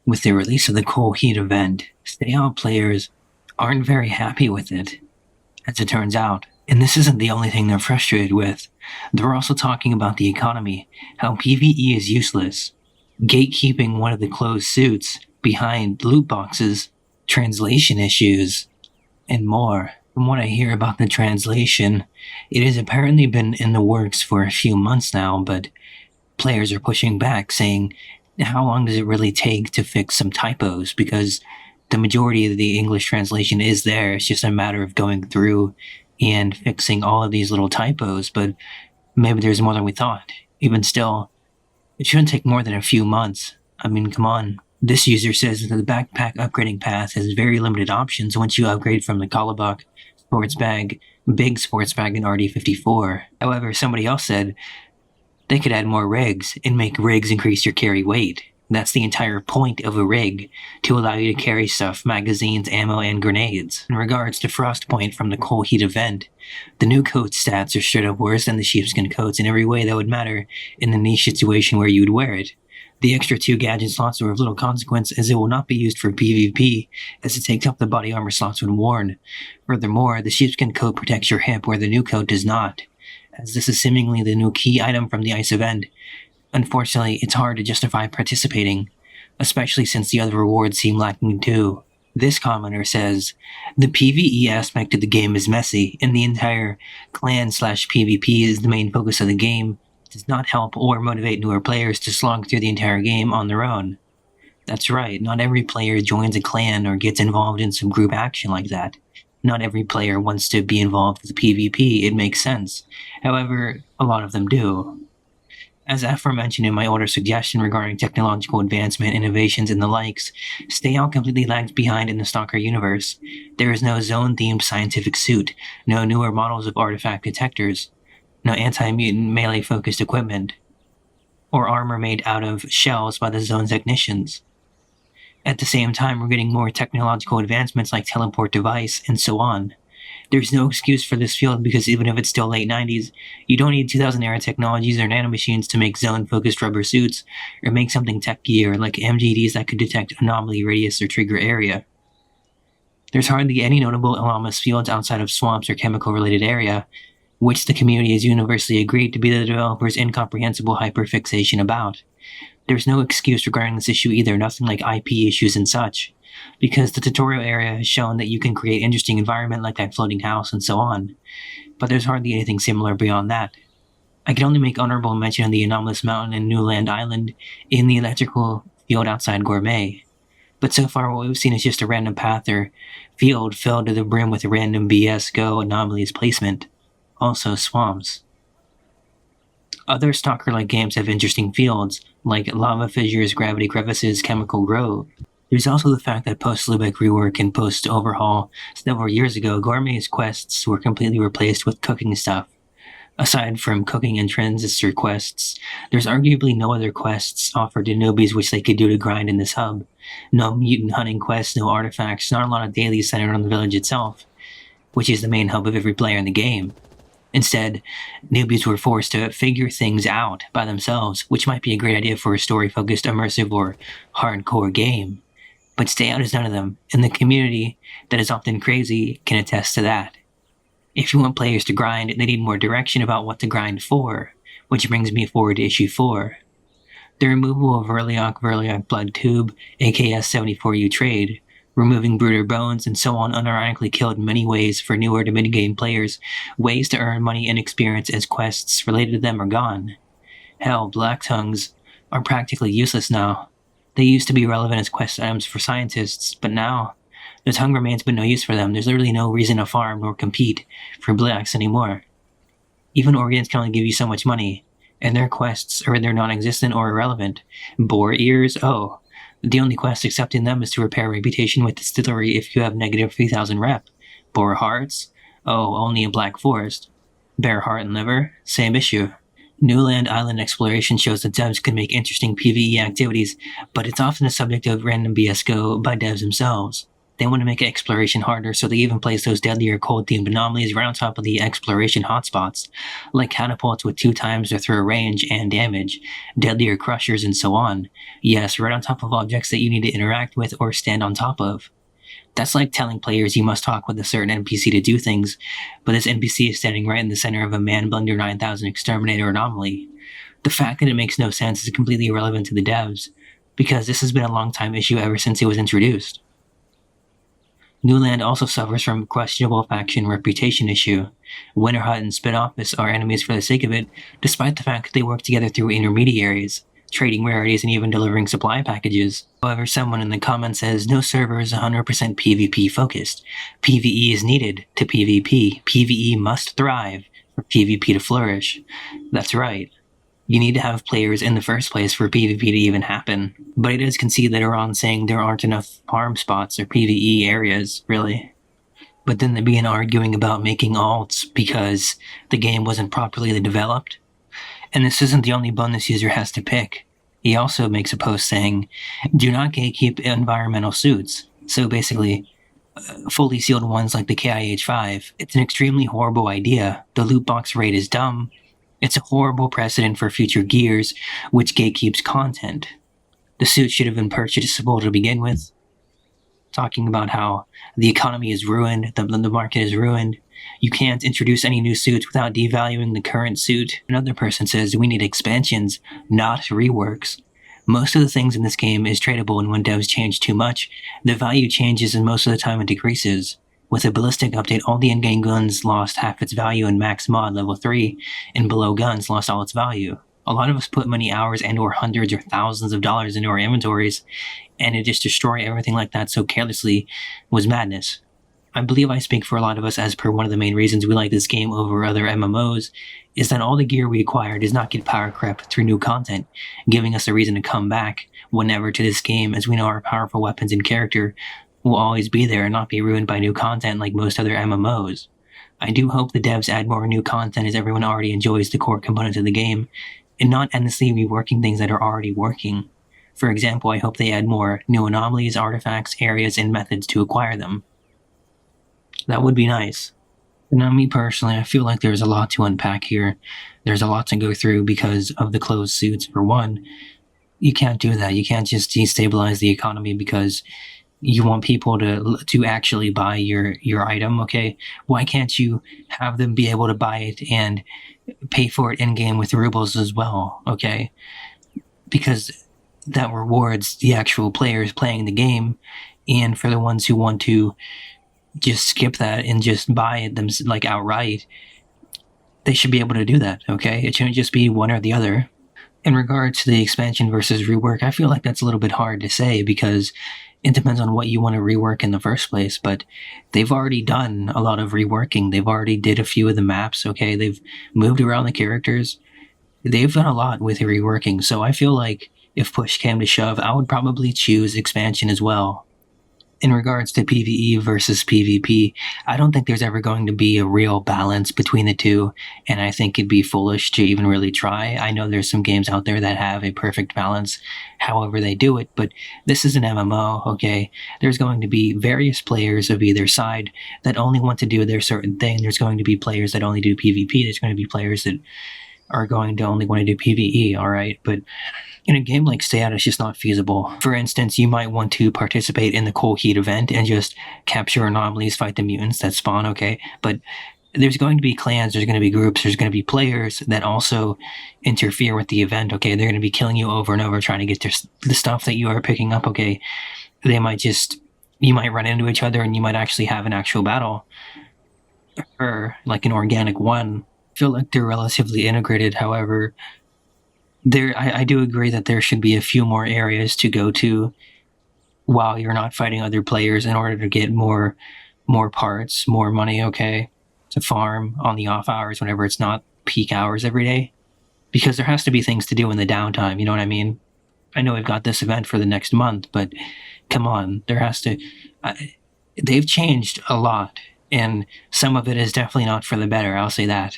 With the release of the Cold Heat event, Stay Out players aren't very happy with it, as it turns out. And this isn't the only thing they're frustrated with. They're also talking about the economy, how PvE is useless, gatekeeping one of the closed suits behind loot boxes, translation issues, and more. From what I hear about the translation, it has apparently been in the works for a few months now, but players are pushing back, saying, how long does it really take to fix some typos? Because the majority of the English translation is there. It's just a matter of going through and fixing all of these little typos, but maybe there's more than we thought. Even still, it shouldn't take more than a few months. I mean, come on. This user says that the backpack upgrading path has very limited options once you upgrade from the Kalabak, Sports Bag, Big Sports Bag, and RD54. However, somebody else said they could add more rigs and make rigs increase your carry weight. That's the entire point of a rig, to allow you to carry stuff, magazines, ammo, and grenades. In regards to Frostpoint from the Cold Heat event, the new coat stats are straight up worse than the sheepskin coats in every way that would matter in the niche situation where you would wear it. The extra 2 gadget slots are of little consequence, as it will not be used for PvP, as it takes up the body armor slots when worn. Furthermore, the sheepskin coat protects your hip where the new coat does not, as this is seemingly the new key item from the ice event. Unfortunately, it's hard to justify participating, especially since the other rewards seem lacking too. This commenter says, the PvE aspect of the game is messy, and the entire clan/PvP is the main focus of the game. It does not help or motivate newer players to slog through the entire game on their own. That's right, not every player joins a clan or gets involved in some group action like that. Not every player wants to be involved with PvP, it makes sense. However, a lot of them do. As aforementioned in my older suggestion regarding technological advancement, innovations, and the likes, Stay Out completely lags behind in the Stalker universe. There is no zone-themed scientific suit, no newer models of artifact detectors, no anti-mutant melee-focused equipment, or armor made out of shells by the zone's technicians. At the same time, we're getting more technological advancements like teleport device, and so on. There's no excuse for this field because even if it's still late 90s, you don't need 2000-era technologies or nanomachines to make zone-focused rubber suits, or make something techier like MGDs that could detect anomaly radius or trigger area. There's hardly any notable anomalous fields outside of swamps or chemical-related area, which the community has universally agreed to be the developer's incomprehensible hyperfixation about. There's no excuse regarding this issue either, nothing like IP issues and such, because the tutorial area has shown that you can create interesting environment like that floating house and so on, but there's hardly anything similar beyond that. I can only make honorable mention of the anomalous mountain in Newland Island in the electrical field outside Gourmet, but so far what we've seen is just a random path or field filled to the brim with random BS Go anomalous placement, also swamps. Other Stalker-like games have interesting fields, like lava fissures, gravity crevices, chemical grove. There's also the fact that post-Lubeck rework and post-overhaul several years ago, Gourmet's quests were completely replaced with cooking stuff. Aside from cooking and transistor quests, there's arguably no other quests offered to newbies which they could do to grind in this hub. No mutant hunting quests, no artifacts, not a lot of dailies centered on the village itself, which is the main hub of every player in the game. Instead, newbies were forced to figure things out by themselves, which might be a great idea for a story-focused, immersive, or hardcore game. But Stay Out is none of them, and the community that is often crazy can attest to that. If you want players to grind, they need more direction about what to grind for, which brings me forward to issue 4. The removal of Verliok Blood Tube, AKS 74U Trade, removing Brooder Bones, and so on unironically killed in many ways for newer to mid-game players. Ways to earn money and experience as quests related to them are gone. Hell, Black Tongues are practically useless now. They used to be relevant as quest items for scientists, but now, the tongue remains but no use for them. There's literally no reason to farm nor compete for blacks anymore. Even organs can only give you so much money, and their quests are either non-existent or irrelevant. Boar ears? Oh. The only quest accepting them is to repair reputation with distillery if you have negative 3000 rep. Boar hearts? Oh, only in Black Forest. Bear heart and liver? Same issue. Newland Island exploration shows that devs can make interesting PvE activities, but it's often the subject of random BS Go by devs themselves. They want to make exploration harder, so they even place those deadlier cold-themed anomalies right on top of the exploration hotspots, like catapults with 2 times their throw range and damage, deadlier crushers, and so on. Yes, right on top of objects that you need to interact with or stand on top of. That's like telling players you must talk with a certain NPC to do things, but this NPC is standing right in the center of a Man-Blender 9000 Exterminator anomaly. The fact that it makes no sense is completely irrelevant to the devs, because this has been a long-time issue ever since it was introduced. Newland also suffers from a questionable faction reputation issue. Winterhut and Spit Office are enemies for the sake of it, despite the fact that they work together through intermediaries, trading rarities and even delivering supply packages. However, someone in the comments says no server is 100% PvP focused. PvE is needed to PvP. PvE must thrive for PvP to flourish. That's right. You need to have players in the first place for PvP to even happen. But it does concede later on saying there aren't enough farm spots or PvE areas, really. But then they begin arguing about making alts because the game wasn't properly developed. And this isn't the only bone this user has to pick. He also makes a post saying, do not gatekeep environmental suits. So basically, fully sealed ones like the KIH-5. It's an extremely horrible idea. The loot box raid is dumb. It's a horrible precedent for future gears, which gatekeeps content. The suit should have been purchasable to begin with. Talking about how the economy is ruined, the market is ruined. You can't introduce any new suits without devaluing the current suit. Another person says we need expansions, not reworks. Most of the things in this game is tradable, and when devs change too much, the value changes and most of the time it decreases. With a ballistic update, all the in-game guns lost half its value, and max mod level 3 and below guns lost all its value. A lot of us put many hours and or hundreds or thousands of dollars into our inventories, and to just destroy everything like that so carelessly was madness. I believe I speak for a lot of us as per one of the main reasons we like this game over other MMOs, is that all the gear we acquire does not get power crept through new content, giving us a reason to come back whenever to this game, as we know our powerful weapons and character will always be there and not be ruined by new content like most other MMOs. I do hope the devs add more new content as everyone already enjoys the core components of the game, and not endlessly reworking things that are already working. For example, I hope they add more new anomalies, artifacts, areas, and methods to acquire them. That would be nice. Now, me personally, I feel like there's a lot to unpack here. There's a lot to go through because of the closed suits. For one, you can't do that. You can't just destabilize the economy because you want people to actually buy your item, okay? Why can't you have them be able to buy it and pay for it in-game with rubles as well, okay? Because that rewards the actual players playing the game, and for the ones who want to just skip that and just buy it them like outright, they should be able to do that, okay? It shouldn't just be one or the other. In regards to the expansion versus rework, I feel like that's a little bit hard to say because it depends on what you want to rework in the first place, but they've already done a lot of reworking. They've already did a few of the maps, okay? They've moved around the characters. They've done a lot with reworking, so I feel like if push came to shove, I would probably choose expansion as well. In regards to PvE versus PvP, I don't think there's ever going to be a real balance between the two, and I think it'd be foolish to even really try. I know there's some games out there that have a perfect balance, however they do it, but this is an MMO, okay? There's going to be various players of either side that only want to do their certain thing. There's going to be players that only do PvP. There's going to be players that are going to only want to do PvE, all right? But in a game like Sohato, it's just not feasible. For instance, you might want to participate in the Cold Heat event and just capture anomalies, fight the mutants that spawn, okay? But there's going to be clans, there's going to be groups, there's going to be players that also interfere with the event, okay? They're going to be killing you over and over trying to get the stuff that you are picking up, okay? You might run into each other and you might actually have an actual battle, or like an organic one. I feel like they're relatively integrated, however, I do agree that there should be a few more areas to go to while you're not fighting other players in order to get more parts, more money, okay, to farm on the off hours whenever it's not peak hours every day. Because there has to be things to do in the downtime, you know what I mean? I know we've got this event for the next month, but come on, they've changed a lot, and some of it is definitely not for the better, I'll say that.